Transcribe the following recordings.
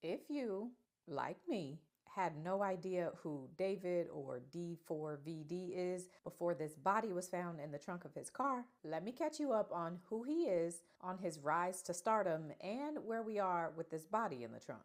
If you, like me, had no idea who David or D4VD is before this body was found in the trunk of his car, let me catch you up on who he is, on his rise to stardom, and where we are with this body in the trunk.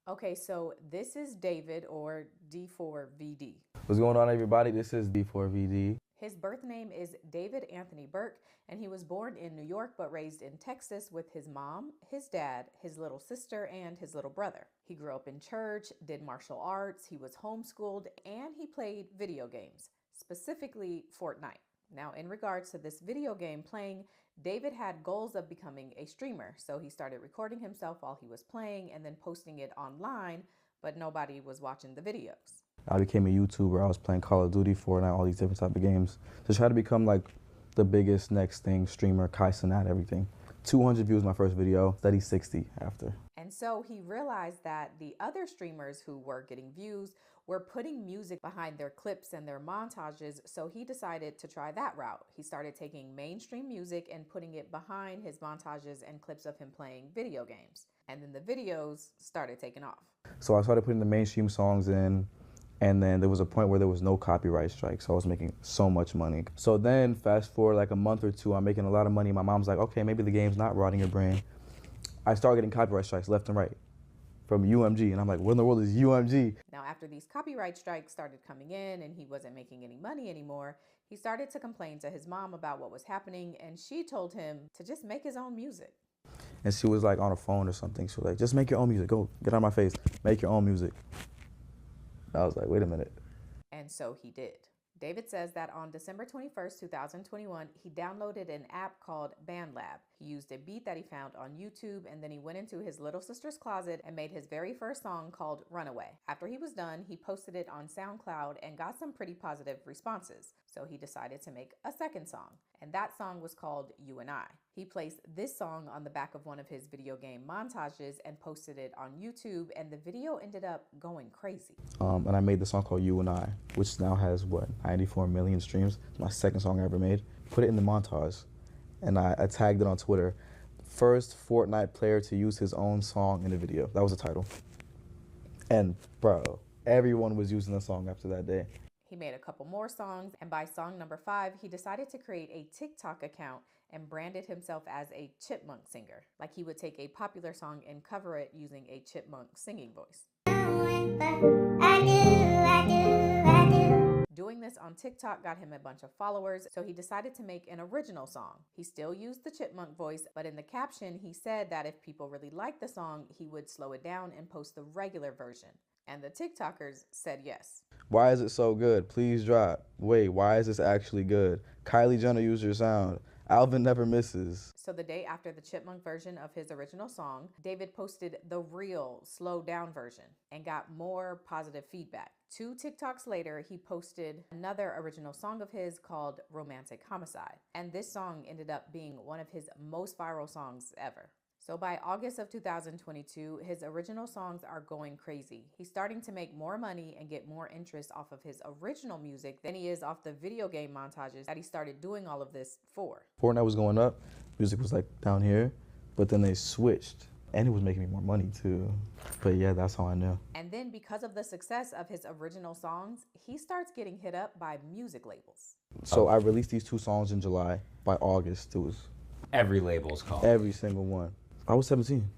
Okay, so this is David or D4VD. What's going on, everybody? This is D4VD. His birth name is David Anthony Burke, and he was born in New York but raised in Texas with his mom, his dad, his little sister, and his little brother. He grew up in church, did martial arts, he was homeschooled, and he played video games, specifically Fortnite. Now, in regards to this video game playing, David had goals of becoming a streamer, so he started recording himself while he was playing and then posting it online, but nobody was watching the videos. I became a YouTuber. I was playing Call of Duty, Fortnite, all these different type of games to try to become like the biggest next thing, streamer, Kai Cenat, everything. 200 views my first video, steady 60 after. And so he realized that the other streamers who were getting views were putting music behind their clips and their montages, so he decided to try that route. He started taking mainstream music and putting it behind his montages and clips of him playing video games. And then the videos started taking off. So I started putting the mainstream songs in, and then there was a point where there was no copyright strike, so I was making so much money. So then fast forward like a month or two, I'm making a lot of money. My mom's like, okay, maybe the game's not rotting your brain. I started getting copyright strikes left and right from UMG, and I'm like, what in the world is UMG? Now, after these copyright strikes started coming in and he wasn't making any money anymore, he started to complain to his mom about what was happening, and she told him to just make his own music. And she was like on a phone or something. She was like, just make your own music. Go, get out of my face. Make your own music. I was like, wait a minute. And so he did. David says that on December 21st, 2021, he downloaded an app called BandLab. He used a beat that he found on YouTube, and then he went into his little sister's closet and made his very first song called Runaway. After he was done, he posted it on SoundCloud and got some pretty positive responses. So he decided to make a second song, and that song was called You and I. He placed this song on the back of one of his video game montages and posted it on YouTube, and the video ended up going crazy. And I made the song called You and I, which now has, what, 94 million streams. It's my second song I ever made. Put it in the montage, and I tagged it on Twitter. First Fortnite player to use his own song in a video. That was the title. And bro, everyone was using the song after that day. He made a couple more songs, and by song number 5, he decided to create a TikTok account and branded himself as a chipmunk singer. Like he would take a popular song and cover it using a chipmunk singing voice. Doing this on TikTok got him a bunch of followers, so he decided to make an original song. He still used the chipmunk voice, but in the caption, he said that if people really liked the song, he would slow it down and post the regular version. And the TikTokers said yes. Why is it so good? Please drop. Wait, why is this actually good? Kylie Jenner used your sound. Alvin never misses. So the day after the chipmunk version of his original song, David posted the real slowed down version and got more positive feedback. 2 TikToks later, he posted another original song of his called Romantic Homicide. And this song ended up being one of his most viral songs ever. So by August of 2022, his original songs are going crazy. He's starting to make more money and get more interest off of his original music than he is off the video game montages that he started doing all of this for. Fortnite was going up, music was like down here, but then they switched. And it was making me more money too. But yeah, that's how I knew. And then because of the success of his original songs, he starts getting hit up by music labels. So I released these 2 songs in July. By August, it was Every label's called. every single one. I was 17.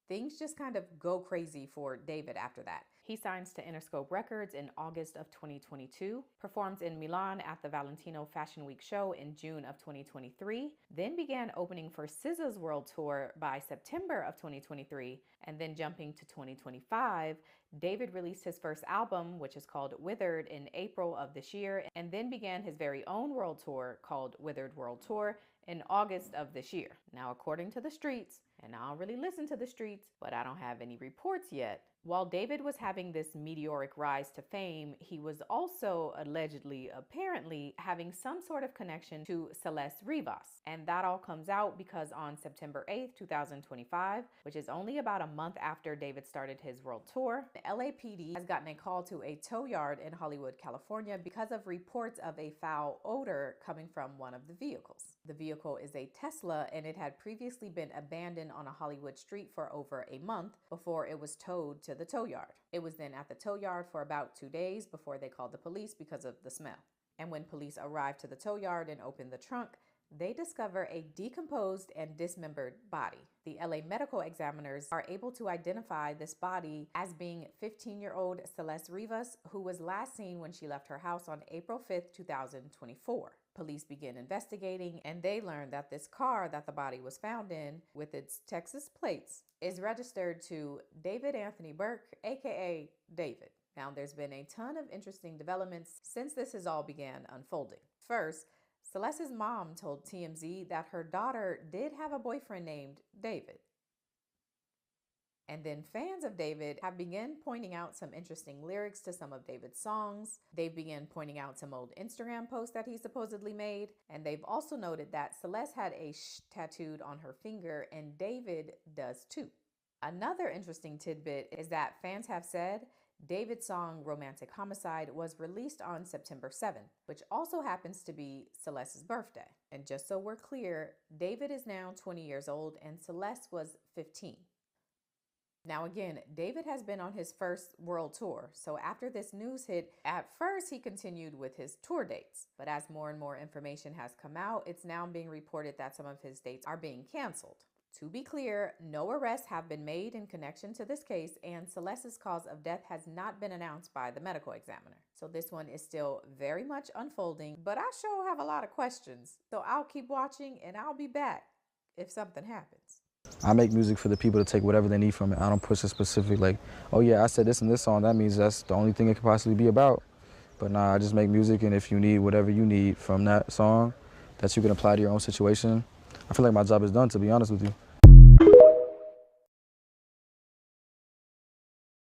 Things just kind of go crazy for David after that. He signs to Interscope Records in August of 2022, performs in Milan at the Valentino Fashion Week show in June of 2023, then began opening for SZA's world tour by September of 2023, and then jumping to 2025, David released his first album, which is called Withered, in April of this year, and then began his very own world tour called Withered World Tour in August of this year. Now, according to the streets, and I don't really listen to the streets, but I don't have any reports yet, while David was having this meteoric rise to fame, he was also allegedly, apparently, having some sort of connection to Celeste Rivas. And that all comes out because on September 8th, 2025, which is only about a month after David started his world tour, the LAPD has gotten a call to a tow yard in Hollywood, California because of reports of a foul odor coming from one of the vehicles. The vehicle is a Tesla, and it had previously been abandoned on a Hollywood street for over a month before it was towed to the tow yard. It was then at the tow yard for about 2 days before they called the police because of the smell. And when police arrived to the tow yard and opened the trunk, they discover a decomposed and dismembered body. The LA medical examiners are able to identify this body as being 15-year-old Celeste Rivas, who was last seen when she left her house on April 5th, 2024. Police begin investigating, and they learn that this car that the body was found in, with its Texas plates, is registered to David Anthony Burke, aka David. Now, there's been a ton of interesting developments since this has all began unfolding. First, Celeste's mom told TMZ that her daughter did have a boyfriend named David. And then fans of David have begun pointing out some interesting lyrics to some of David's songs. They've begun pointing out some old Instagram posts that he supposedly made. And they've also noted that Celeste had a sh tattooed on her finger, and David does too. Another interesting tidbit is that fans have said David's song Romantic Homicide was released on September 7th, which also happens to be Celeste's birthday. And just so we're clear, David is now 20 years old and Celeste was 15. Now again, David has been on his first world tour, so after this news hit, at first he continued with his tour dates. But as more and more information has come out, it's now being reported that some of his dates are being canceled. To be clear, no arrests have been made in connection to this case, and Celeste's cause of death has not been announced by the medical examiner. So this one is still very much unfolding, but I sure have a lot of questions. So I'll keep watching, and I'll be back if something happens. I make music for the people to take whatever they need from it. I don't push a specific, like, oh yeah, I said this in this song, that means that's the only thing it could possibly be about. But nah, I just make music, and if you need whatever you need from that song that you can apply to your own situation, I feel like my job is done, to be honest with you.